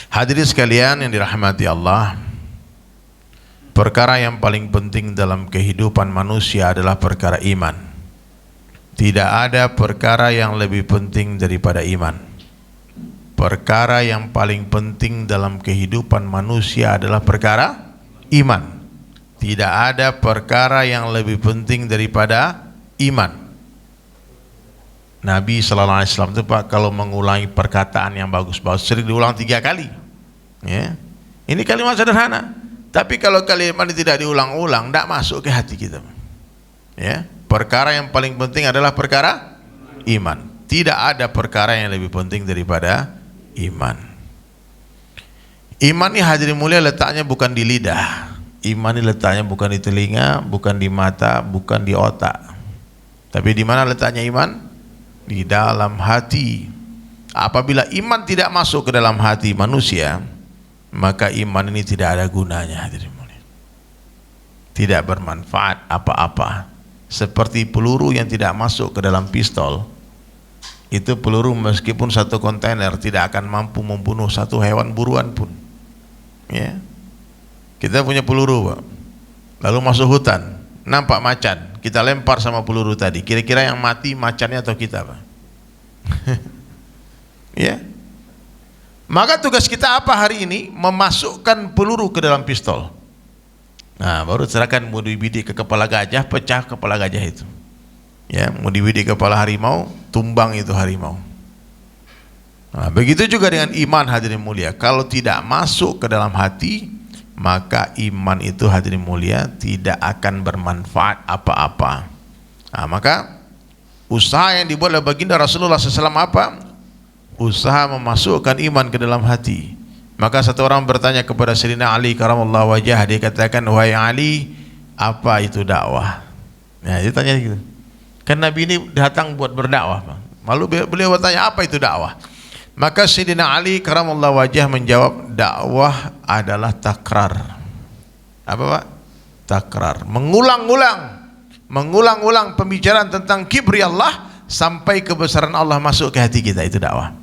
Hadirin sekalian yang dirahmati Allah, perkara yang paling penting dalam kehidupan manusia adalah perkara iman. Tidak ada perkara yang lebih penting daripada iman. Perkara yang paling penting dalam kehidupan manusia adalah perkara iman. Tidak ada perkara yang lebih penting daripada iman. Nabi sallallahu alaihi wasallam itu Pak, kalau mengulangi perkataan yang bagus-bagus sering diulang 3 kali. Ya. Ini kalimat sederhana, tapi kalau kalimat ini tidak diulang-ulang, tidak masuk ke hati kita. Ya. Perkara yang paling penting adalah perkara iman. Tidak ada perkara yang lebih penting daripada iman. Iman ini hadirin mulia letaknya bukan di lidah. Iman ini letaknya bukan di telinga, bukan di mata, bukan di otak. Tapi di mana letaknya iman? Di dalam hati. Apabila iman tidak masuk ke dalam hati manusia, maka iman ini tidak ada gunanya, hadirin mulia. Tidak bermanfaat apa-apa. Seperti peluru yang tidak masuk ke dalam pistol. Itu peluru meskipun satu kontainer tidak akan mampu membunuh satu hewan buruan pun. Ya. Kita punya peluru, Pak. Lalu masuk hutan, nampak macan, kita lempar sama peluru tadi. Kira-kira yang mati macannya atau kita, Pak? Ya. Maka tugas kita apa hari ini? Memasukkan peluru ke dalam pistol. Nah, baru serahkan mau dibidik ke kepala gajah, pecah kepala gajah itu. Ya, mau dibidik kepala harimau, tumbang itu harimau. Nah, begitu juga dengan iman, hadirin mulia. Kalau tidak masuk ke dalam hati, maka iman itu, hadirin mulia, tidak akan bermanfaat apa-apa. Nah, maka usaha yang dibuat oleh baginda Rasulullah SAW apa? Usaha memasukkan iman ke dalam hati. Maka satu orang bertanya kepada Sayyidina Ali karamallahu wajhah, dia katakan, wahai Ali, apa itu dakwah? Nah, dia tanya gitu. Kan Nabi ini datang buat berdakwah, Pak. Lalu beliau bertanya, apa itu dakwah? Maka Sayyidina Ali karamallahu wajhah menjawab, dakwah adalah takrar. Apa, Pak? Takrar, mengulang-ulang pembicaraan tentang kibri Allah sampai kebesaran Allah masuk ke hati kita. Itu dakwah.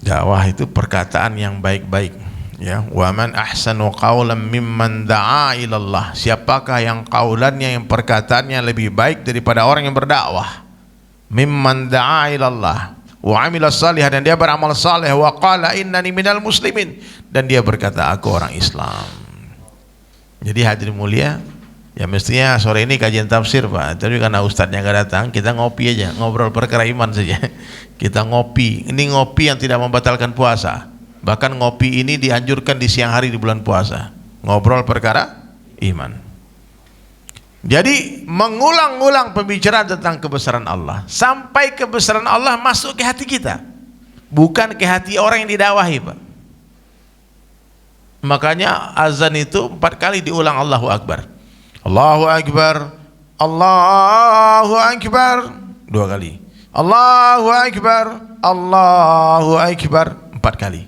Dakwah itu perkataan yang baik-baik, ya. Wa man ahsanu qawlan mimman da'a ila Allah. Siapakah yang qaulannya, yang perkataannya lebih baik daripada orang yang berdakwah? Mimman da'a ila Allah wa amila salihah, dan dia beramal saleh, wa qala innani minal muslimin, dan dia berkata aku orang Islam. Jadi hadirin mulia, ya mestinya sore ini kajian tafsir, Pak. Tapi karena ustadznya nggak datang, kita ngopi aja, ngobrol perkara iman saja. Kita ngopi. Ini ngopi yang tidak membatalkan puasa. Bahkan ngopi ini dianjurkan di siang hari di bulan puasa. Ngobrol perkara iman. Jadi mengulang-ulang pembicaraan tentang kebesaran Allah sampai kebesaran Allah masuk ke hati kita, bukan ke hati orang yang didakwahi, Pak. Makanya azan itu 4 kali diulang Allahu Akbar. Allahu Akbar, Allahu Akbar 2 kali. Allahu Akbar, Allahu Akbar 4 kali.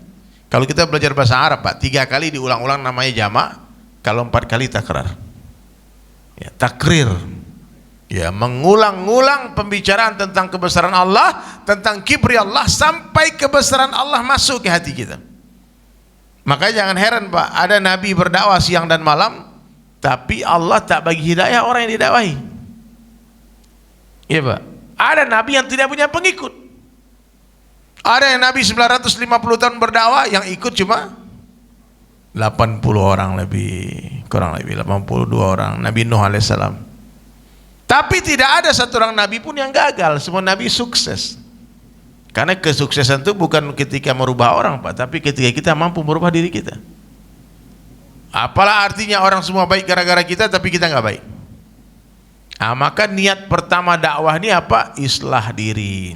Kalau kita belajar bahasa Arab, Pak, 3 kali diulang-ulang namanya jamak, kalau 4 kali takrar. Ya, takrir. Ya, mengulang-ulang pembicaraan tentang kebesaran Allah, tentang kibri Allah sampai kebesaran Allah masuk ke hati kita. Makanya jangan heran, Pak, ada nabi berdakwah siang dan malam, tapi Allah tak bagi hidayah orang yang didakwahi. Iya, Pak. Ada nabi yang tidak punya pengikut. Ada yang nabi 950 tahun berdakwah, yang ikut cuma 80 orang lebih, kurang lebih 82 orang. Nabi Nuh alaihissalam. Tapi tidak ada satu orang nabi pun yang gagal. Semua nabi sukses. Karena kesuksesan itu bukan ketika merubah orang, Pak, tapi ketika kita mampu merubah diri kita. Apalah artinya orang semua baik gara-gara kita, tapi kita nggak baik. Nah, maka niat pertama dakwah ini apa? Islah diri.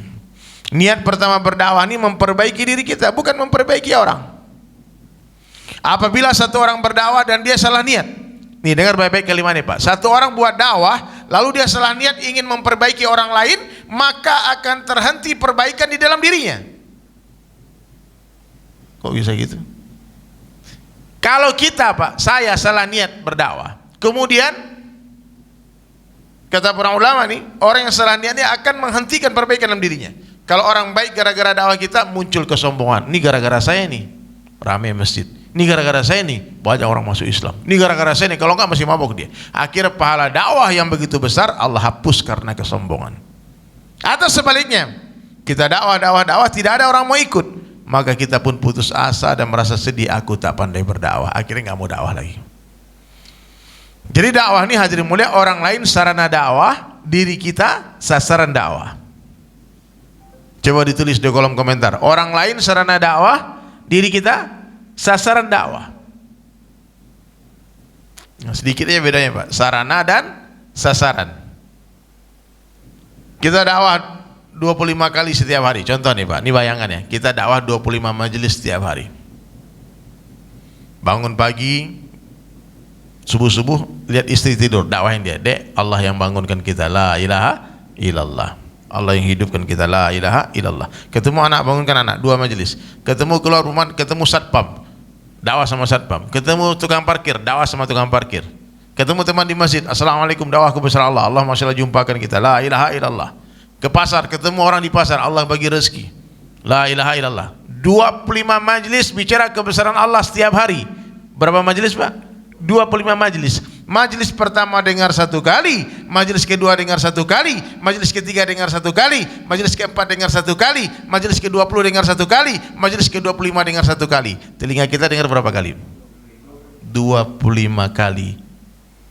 Niat pertama berdakwah ini memperbaiki diri kita, bukan memperbaiki orang. Apabila satu orang berdakwah dan dia salah niat, nih dengar baik-baik kalimat ini, Pak. Satu orang buat dakwah, lalu dia salah niat ingin memperbaiki orang lain, maka akan terhenti perbaikan di dalam dirinya. Kok bisa gitu? Kalau kita, Pak, saya salah niat berdakwah, kemudian kata para ulama nih, orang yang salah niatnya akan menghentikan perbaikan dalam dirinya. Kalau orang baik gara-gara dakwah kita muncul kesombongan. Ini gara-gara saya nih ramai masjid. Ini gara-gara saya nih banyak orang masuk Islam. Ini gara-gara saya nih, kalau enggak masih mabuk dia. Akhirnya pahala dakwah yang begitu besar Allah hapus karena kesombongan. Atau sebaliknya, kita dakwah tidak ada orang mau ikut, maka kita pun putus asa dan merasa sedih, aku tak pandai berdakwah. Akhirnya nggak mau dakwah lagi. Jadi dakwah ini hadirin mulia, orang lain sarana dakwah, diri kita sasaran dakwah. Coba ditulis di kolom komentar. Orang lain sarana dakwah, diri kita sasaran dakwah. Nah, sedikit aja bedanya Pak, sarana dan sasaran. Kita dakwah 25 kali setiap hari. Contoh nih Pak, ini bayangan ya. Kita dakwah 25 majelis setiap hari. Bangun pagi, subuh-subuh, lihat istri tidur, dakwahin dia. Dek, Allah yang bangunkan kita, la ilaha illallah. Allah yang hidupkan kita, la ilaha illallah. Ketemu anak, bangunkan anak, 2 majelis. Ketemu keluar rumah, ketemu satpam, dakwah sama satpam. Ketemu tukang parkir, dakwah sama tukang parkir. Ketemu teman di masjid, assalamualaikum, dakwah kepada Allah. Allah masya Allah jumpakan kita, la ilaha illallah. Ke pasar, ketemu orang di pasar, Allah bagi rezeki, la ilaha illallah. 25 majelis bicara kebesaran Allah setiap hari. Berapa majelis Pak? 25 majelis. Majelis pertama dengar 1 kali, majelis kedua dengar 1 kali, majelis ketiga dengar 1 kali, majelis keempat dengar 1 kali, majelis ke-20 dengar 1 kali, majelis ke-25 dengar 1 kali. Telinga kita dengar berapa kali? 25 kali.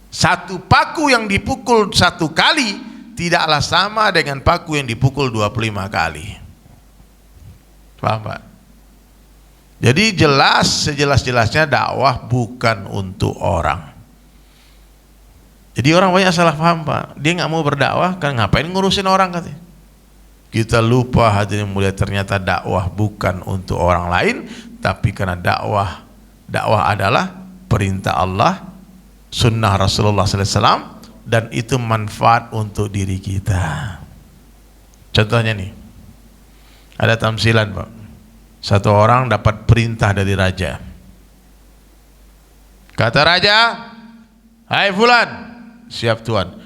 Satu paku yang dipukul 1 kali tidaklah sama dengan paku yang dipukul 25 kali. Paham Pak? Jadi jelas, sejelas-jelasnya dakwah bukan untuk orang. Jadi orang banyak salah paham Pak. Dia nggak mau berdakwah, kan ngapain ngurusin orang katanya. Kita lupa hadirin mulia, ternyata dakwah bukan untuk orang lain, tapi karena dakwah adalah perintah Allah, sunnah Rasulullah SAW, dan itu manfaat untuk diri kita. Contohnya nih, ada tamsilan Pak. Satu orang dapat perintah dari raja. Kata raja, hai fulan, siap tuan,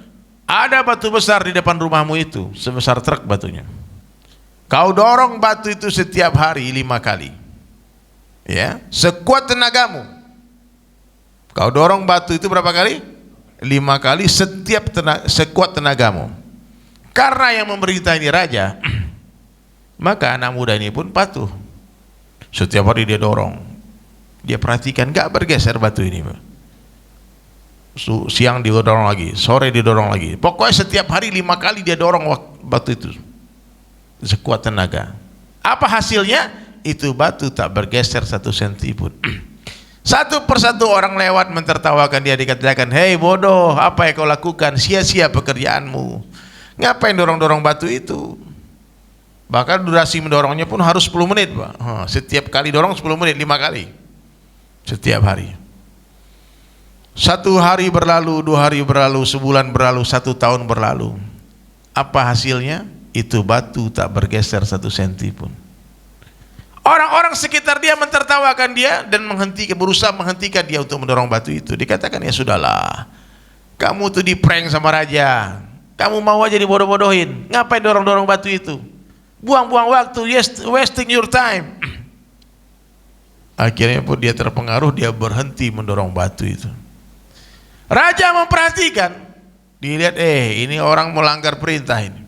ada batu besar di depan rumahmu itu, sebesar truk batunya. Kau dorong batu itu setiap hari 5 kali, ya, sekuat tenagamu. Kau dorong batu itu berapa kali? 5 kali sekuat tenagamu. Karena yang memerintah ini raja, maka anak muda ini pun patuh. Setiap hari dia dorong, dia perhatikan, gak bergeser batu ini. Siang dia dorong lagi, sore dia dorong lagi. Pokoknya setiap hari 5 kali dia dorong batu itu sekuat tenaga. Apa hasilnya? Itu batu tak bergeser 1 senti pun. Satu persatu orang lewat mentertawakan dia, dikatakan, hei bodoh, apa yang kau lakukan? Sia-sia pekerjaanmu. Ngapain dorong-dorong batu itu? Bahkan durasi mendorongnya pun harus 10 menit Pak. Setiap kali dorong 10 menit, 5 kali setiap hari. 1 hari berlalu, 2 hari berlalu, sebulan berlalu, 1 tahun berlalu. Apa hasilnya? Itu batu tak bergeser 1 senti pun. Orang-orang sekitar dia mentertawakan dia dan berusaha menghentikan dia untuk mendorong batu itu. Dikatakan, ya sudahlah, kamu tuh di prank sama raja, kamu mau aja dibodoh-bodohin, ngapain dorong-dorong batu itu? Buang-buang waktu, wasting your time. Akhirnya pun dia terpengaruh, dia berhenti mendorong batu itu. Raja memperhatikan, dilihat, ini orang melanggar perintah ini.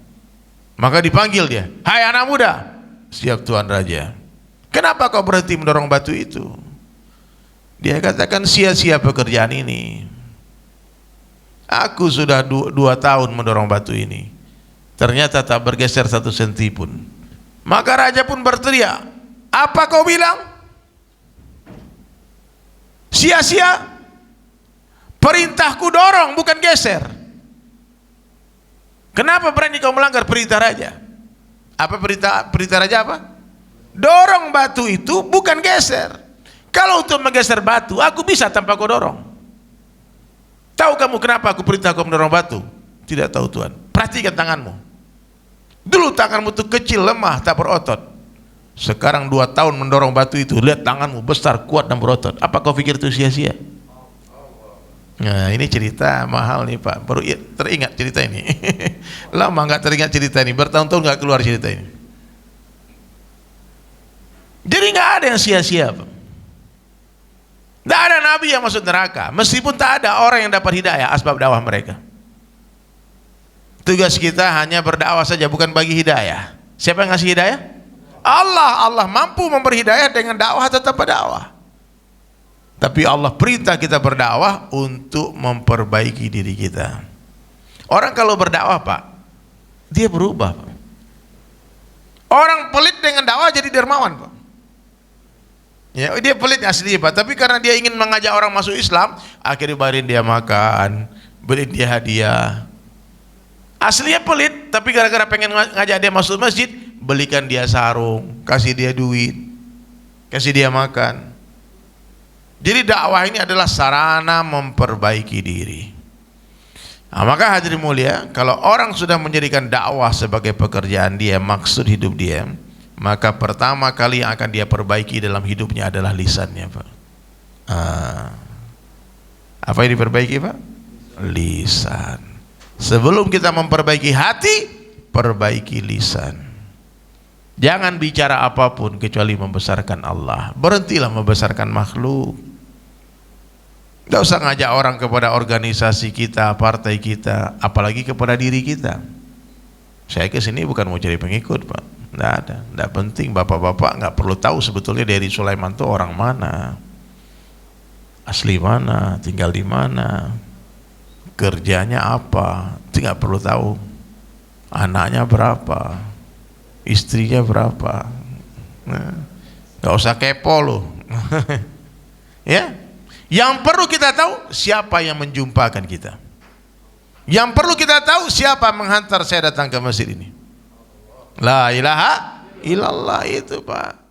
Maka dipanggil dia, hai anak muda. Siap tuan raja. Kenapa kau berhenti mendorong batu itu? Dia katakan, sia-sia pekerjaan ini. Aku sudah 2 tahun mendorong batu ini, ternyata tak bergeser 1 senti pun. Maka raja pun berteriak, apa kau bilang? Sia-sia? Perintahku dorong, bukan geser. Kenapa berani kau melanggar perintah raja? Apa perintah raja apa? Dorong batu itu, bukan geser. Kalau untuk menggeser batu, aku bisa tanpa kau dorong. Tahu kamu kenapa aku perintah kau mendorong batu? Tidak tahu Tuhan. Perhatikan tanganmu. Dulu tanganmu itu kecil, lemah, tak berotot. Sekarang 2 tahun mendorong batu itu, lihat tanganmu besar, kuat dan berotot. Apa kau pikir itu sia-sia? Nah, ini cerita mahal nih Pak. Baru teringat cerita ini. Lama nggak teringat cerita ini, bertahun-tahun nggak keluar cerita ini. Jadi nggak ada yang sia-sia, Pak. Nggak ada nabi yang masuk neraka, meskipun tak ada orang yang dapat hidayah asbab dakwah mereka. Tugas kita hanya berdakwah saja, bukan bagi hidayah. Siapa yang ngasih hidayah? Allah. Allah mampu memberi hidayah dengan dakwah, tetap berdakwah. Tapi Allah perintah kita berdakwah untuk memperbaiki diri kita. Orang kalau berdakwah, Pak, dia berubah, Pak. Orang pelit dengan dakwah jadi dermawan, Pak. Ya, dia pelit asli, Pak, tapi karena dia ingin mengajak orang masuk Islam, akhirnya bayarin dia makan, beliin dia hadiah. Aslinya pelit, tapi gara-gara pengen ngajak dia masuk masjid, belikan dia sarung, kasih dia duit, kasih dia makan. Jadi dakwah ini adalah sarana memperbaiki diri. Nah, maka hadirin mulia, kalau orang sudah menjadikan dakwah sebagai pekerjaan dia, maksud hidup dia, maka pertama kali yang akan dia perbaiki dalam hidupnya adalah lisannya, Pak. Apa yang diperbaiki, Pak? Lisan. Sebelum kita memperbaiki hati, perbaiki lisan. Jangan bicara apapun kecuali membesarkan Allah. Berhentilah membesarkan makhluk. Tidak usah ngajak orang kepada organisasi kita, partai kita, apalagi kepada diri kita. Saya ke sini bukan mau cari pengikut, Pak. Tidak ada, tidak penting. Bapak-bapak nggak perlu tahu sebetulnya Dery Sulaiman itu orang mana, asli mana, tinggal di mana, kerjanya apa, itu nggak perlu tahu. Anaknya berapa, istrinya berapa, nggak usah kepo loh. Ya, yang perlu kita tahu siapa yang menjumpakan kita. Yang perlu kita tahu siapa menghantar saya datang ke masjid ini. La ilaha illallah, itu, Pak.